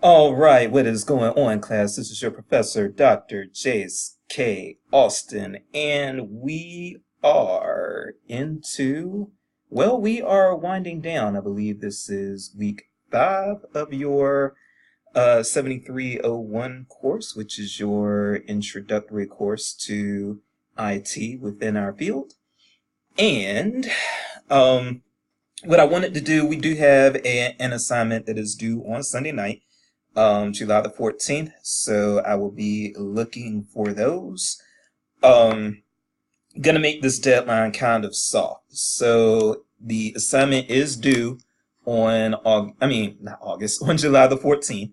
All right, what is going on, class? This is your professor, Dr. J.S.K. Austin, and we are we are winding down. I believe this is week 5 of your 7301 course, which is your introductory course to IT within our field. And um, what I wanted to do, we do have an assignment that is due on Sunday night, July the 14th. So I will be looking for those. Gonna make this deadline kind of soft. So the assignment is due on not August, on July the 14th.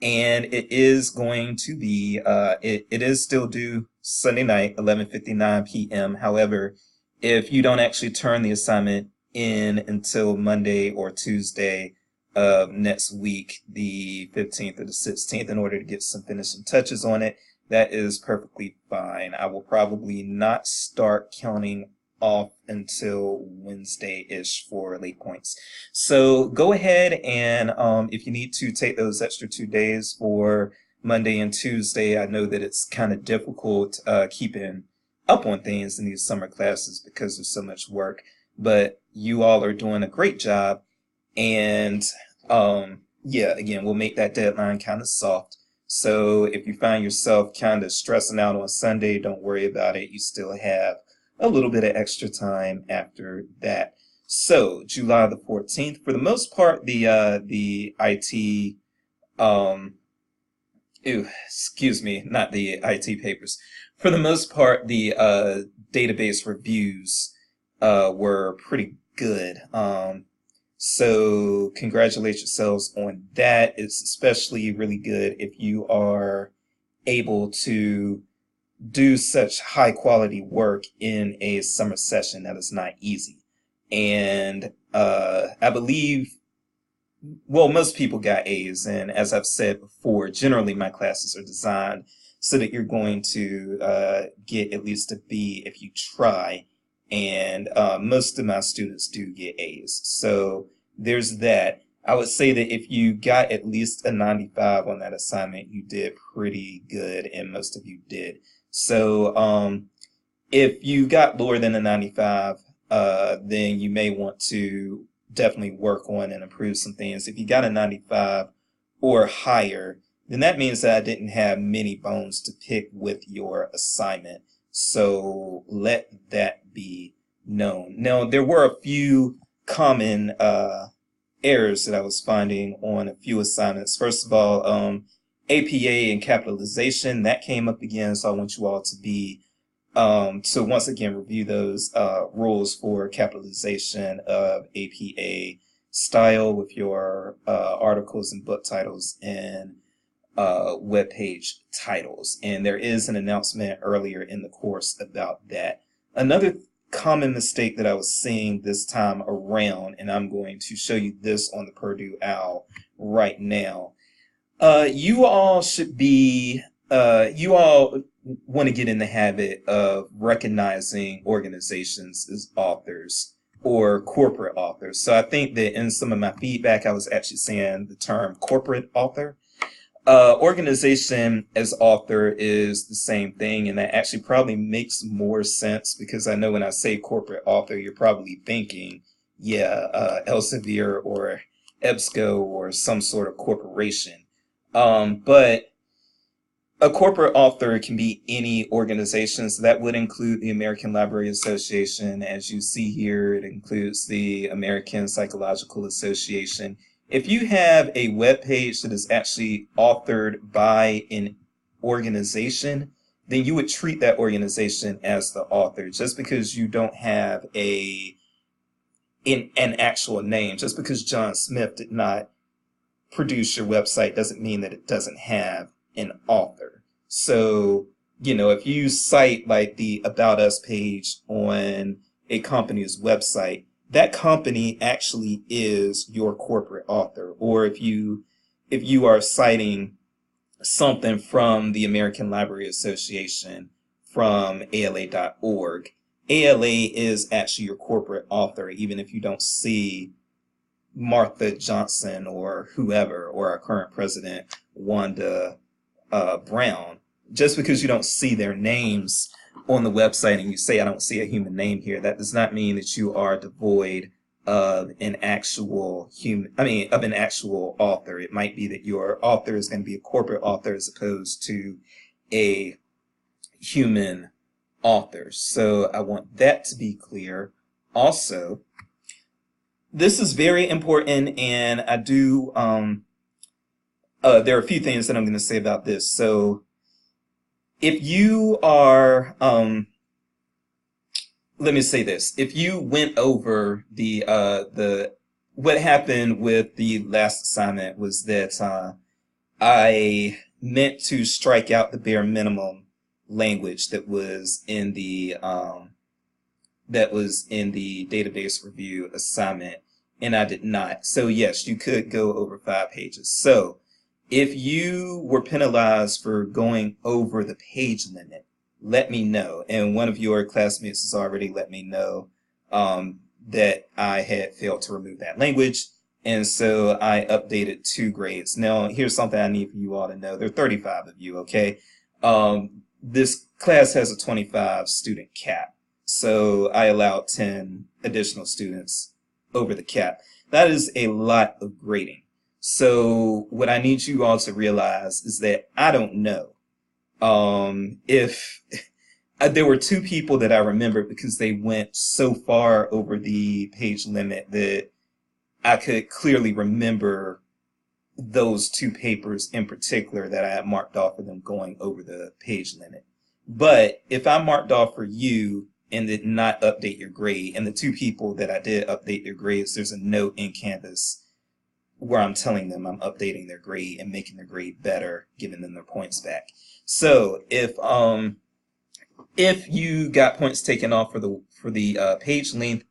And it is going to be, it is still due Sunday night, 11:59 p.m. However, if you don't actually turn the assignment in until Monday or Tuesday of next week, the 15th or the 16th, in order to get some finishing touches on it, that is perfectly fine. I will probably not start counting off until Wednesday-ish for late points. So go ahead and if you need to take those extra 2 days for Monday and Tuesday, I know that it's kind of difficult keeping up on things in these summer classes because there's so much work, but you all are doing a great job. And yeah, again, we'll make that deadline kind of soft. So if you find yourself kind of stressing out on Sunday, don't worry about it. You still have a little bit of extra time after that. So July the 14th, for the most part, the IT, excuse me, not the IT papers. For the most part, the database reviews were pretty good. So congratulate yourselves on that. It's especially really good if you are able to do such high quality work in a summer session. That is not easy. And I believe, well, most people got A's. And as I've said before, generally my classes are designed so that you're going to get at least a B if you try. And most of my students do get A's. So there's that. I would say that if you got at least a 95 on that assignment, you did pretty good, and most of you did. So if you got lower than a 95, then you may want to definitely work on and improve some things. If you got a 95 or higher, then that means that I didn't have many bones to pick with your assignment. So let that be known. Now, there were a few common errors that I was finding on a few assignments. First of all, APA and capitalization, that came up again, so I want you all to be so once again review those rules for capitalization of APA style with your articles and book titles and web page titles. And there is an announcement earlier in the course about that. Another common mistake that I was seeing this time around, and I'm going to show you this on the Purdue Owl right now. You all should be, you all want to get in the habit of recognizing organizations as authors or corporate authors. So I think that in some of my feedback, I was actually saying the term corporate author. Organization as author is the same thing, and that actually probably makes more sense because I know when I say corporate author, you're probably thinking, yeah, Elsevier or EBSCO or some sort of corporation. But a corporate author can be any organization, so that would include the American Library Association. As you see here, it includes the American Psychological Association. If you have a web page that is actually authored by an organization, then you would treat that organization as the author. Just because you don't have an actual name, just because John Smith did not produce your website doesn't mean that it doesn't have an author. So, you know, if you cite like the About Us page on a company's website, that company actually is your corporate author. Or if you are citing something from the American Library Association from ALA.org, ALA is actually your corporate author, even if you don't see Martha Johnson or whoever, or our current president, Wanda Brown. Just because you don't see their names on the website and you say, I don't see a human name here, that does not mean that you are devoid of an actual of an actual author. It might be that your author is going to be a corporate author as opposed to a human author. So I want that to be clear. Also, this is very important, and I do, there are a few things that I'm going to say about this. So if you are, let me say this, if you went over what happened with the last assignment was that I meant to strike out the bare minimum language that was in the database review assignment, and I did not. So yes, you could go over 5 pages. So if you were penalized for going over the page limit, let me know. And one of your classmates has already let me know that I had failed to remove that language. And so I updated 2 grades. Now, here's something I need for you all to know. There are 35 of you, okay? This class has a 25 student cap. So I allowed 10 additional students over the cap. That is a lot of grading. So what I need you all to realize is that I don't know if there were 2 people that I remembered because they went so far over the page limit that I could clearly remember those 2 papers in particular that I had marked off for them going over the page limit. But if I marked off for you and did not update your grade, and the 2 people that I did update their grades, there's a note in Canvas where I'm telling them I'm updating their grade and making their grade better, giving them their points back. So if you got points taken off for the page length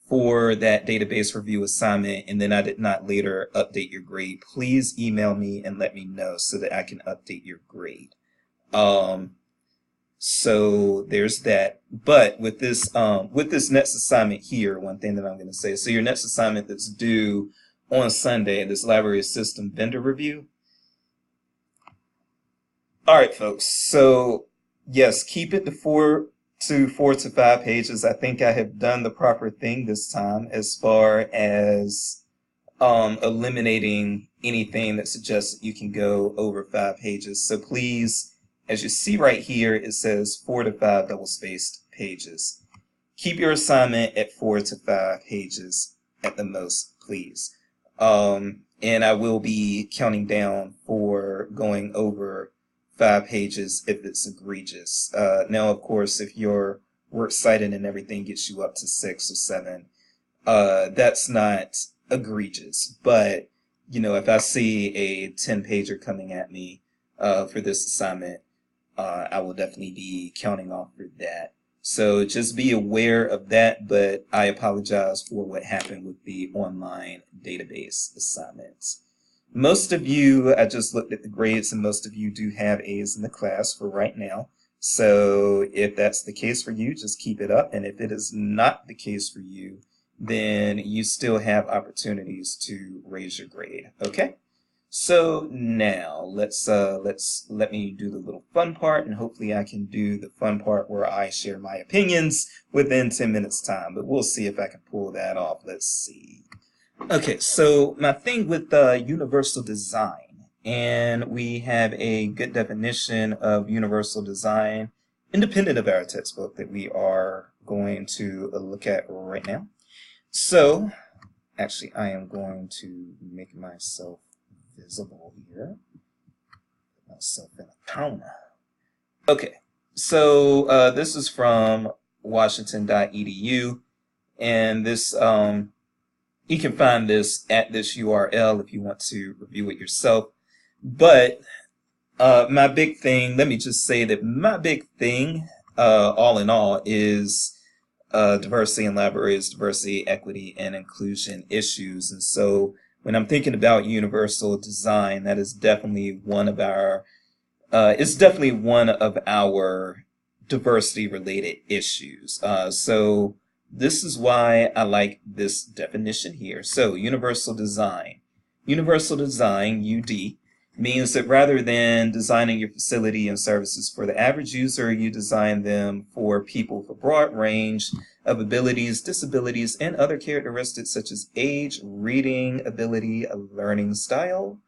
for that database review assignment, and then I did not later update your grade, please email me and let me know so that I can update your grade. So there's that. But with this next assignment here, one thing that I'm going to say, so your next assignment that's due on Sunday, this library system vendor review. All right, folks. So yes, keep it to 4 to 5 pages. I think I have done the proper thing this time as far as eliminating anything that suggests that you can go over 5 pages. So please, as you see right here, it says 4 to 5 double-spaced pages. Keep your assignment at 4 to 5 pages at the most, please. And I will be counting down for going over 5 pages if it's egregious. Now, of course, if your works cited and everything gets you up to 6 or 7, that's not egregious. But, you know, if I see a 10-pager coming at me for this assignment, I will definitely be counting off for that. So just be aware of that, but I apologize for what happened with the online database assignments. Most of you, I just looked at the grades, and most of you do have A's in the class for right now. So if that's the case for you, just keep it up. And if it is not the case for you, then you still have opportunities to raise your grade. Okay? So now let me do the little fun part, and hopefully I can do the fun part where I share my opinions within 10 minutes time, but we'll see if I can pull that off. Let's see. Okay, so my thing with universal design, and we have a good definition of universal design independent of our textbook that we are going to look at right now. So actually I am going to make myself visible here. Put myself in a corner. Okay, so this is from washington.edu, and this you can find this at this URL if you want to review it yourself. But my big thing, let me just say that my big thing, all in all, is diversity in libraries, diversity, equity, and inclusion issues. And so when I'm thinking about universal design, that is definitely one of our, it's definitely one of our diversity-related issues. So this is why I like this definition here. So universal design. Universal design, UD, means that rather than designing your facility and services for the average user, you design them for people with a broad range of abilities, disabilities, and other characteristics such as age, reading ability, learning style,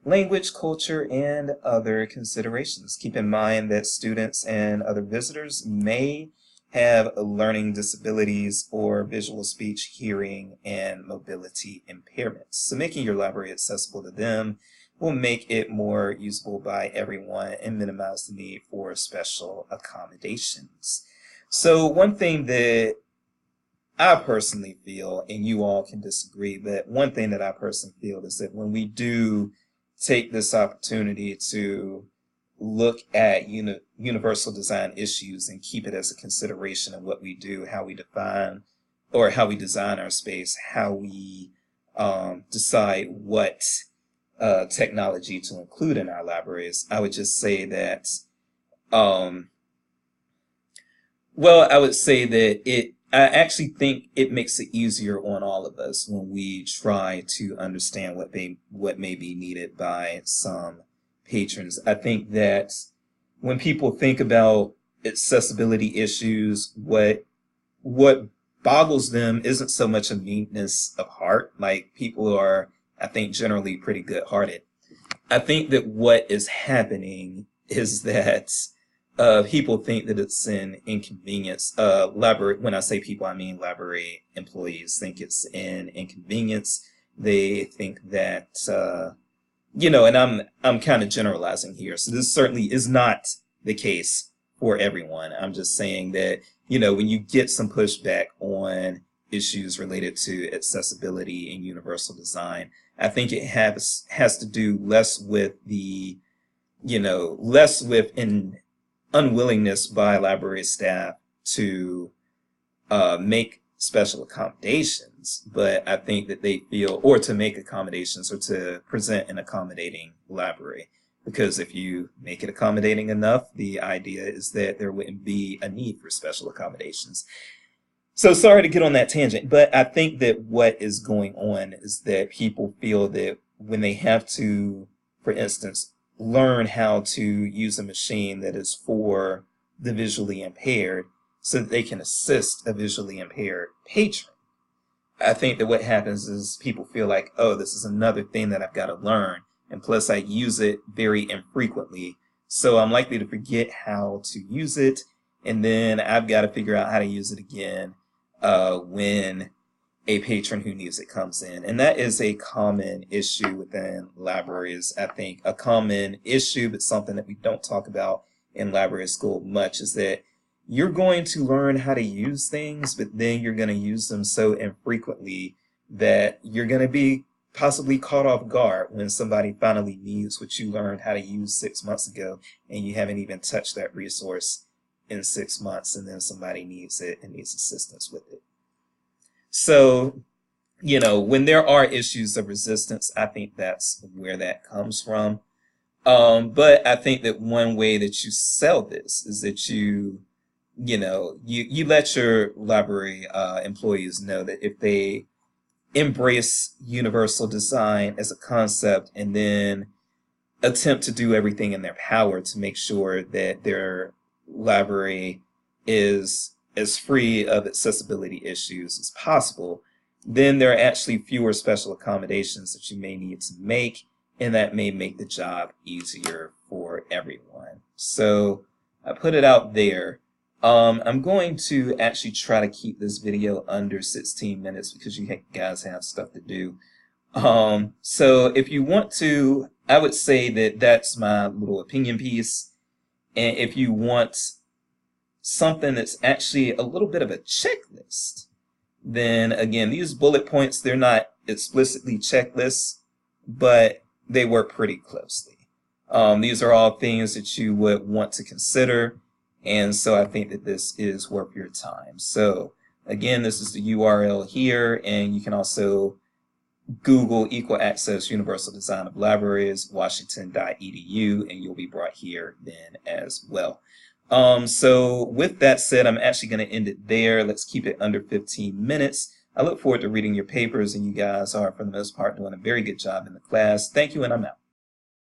language, culture, and other considerations. Keep in mind that students and other visitors may have learning disabilities or visual speech, hearing, and mobility impairments. So making your library accessible to them will make it more usable by everyone and minimize the need for special accommodations. So one thing that I personally feel, and you all can disagree, but one thing that I personally feel is that when we do take this opportunity to look at universal design issues and keep it as a consideration in what we do, how we define or how we design our space, how we decide what technology to include in our libraries, I would just say that, I would say that I actually think it makes it easier on all of us when we try to understand what may be needed by some patrons. I think that when people think about accessibility issues, what boggles them isn't so much a meanness of heart. Like, people are, I think, generally pretty good-hearted. I think that what is happening is that people think that it's an inconvenience. When I say people, I mean library employees think it's an inconvenience. They think that, and I'm kind of generalizing here. So this certainly is not the case for everyone. I'm just saying that, when you get some pushback on issues related to accessibility and universal design, I think it has to do less with an unwillingness by library staff to make special accommodations, but I think that they feel, or to make accommodations, or to present an accommodating library. Because if you make it accommodating enough, the idea is that there wouldn't be a need for special accommodations. So sorry to get on that tangent, but I think that what is going on is that people feel that when they have to, for instance, learn how to use a machine that is for the visually impaired so that they can assist a visually impaired patron, I think that what happens is people feel like, oh, this is another thing that I've got to learn, and plus I use it very infrequently, so I'm likely to forget how to use it, and then I've got to figure out how to use it again when a patron who needs it comes in. And that is a common issue within libraries. I think a common issue, but something that we don't talk about in library school much, is that you're going to learn how to use things, but then you're going to use them so infrequently that you're going to be possibly caught off guard when somebody finally needs what you learned how to use 6 months ago, and you haven't even touched that resource in 6 months, and then somebody needs it and needs assistance with it. So, when there are issues of resistance, I think that's where that comes from. But I think that one way that you sell this is that you let your library employees know that if they embrace universal design as a concept and then attempt to do everything in their power to make sure that their library is as free of accessibility issues as possible, then there are actually fewer special accommodations that you may need to make, and that may make the job easier for everyone. So I put it out there. I'm going to actually try to keep this video under 16 minutes because you guys have stuff to do. So if you want to, I would say that that's my little opinion piece. And if you want something that's actually a little bit of a checklist, then again, these bullet points, they're not explicitly checklists, but they work pretty closely. These are all things that you would want to consider, and so I think that this is worth your time. So again, this is the URL here, and you can also Google Equal Access Universal Design of Libraries, washington.edu, and you'll be brought here then as well. So with that said, I'm actually going to end it there. Let's keep it under 15 minutes. I look forward to reading your papers, and you guys are, for the most part, doing a very good job in the class. Thank you, and I'm out.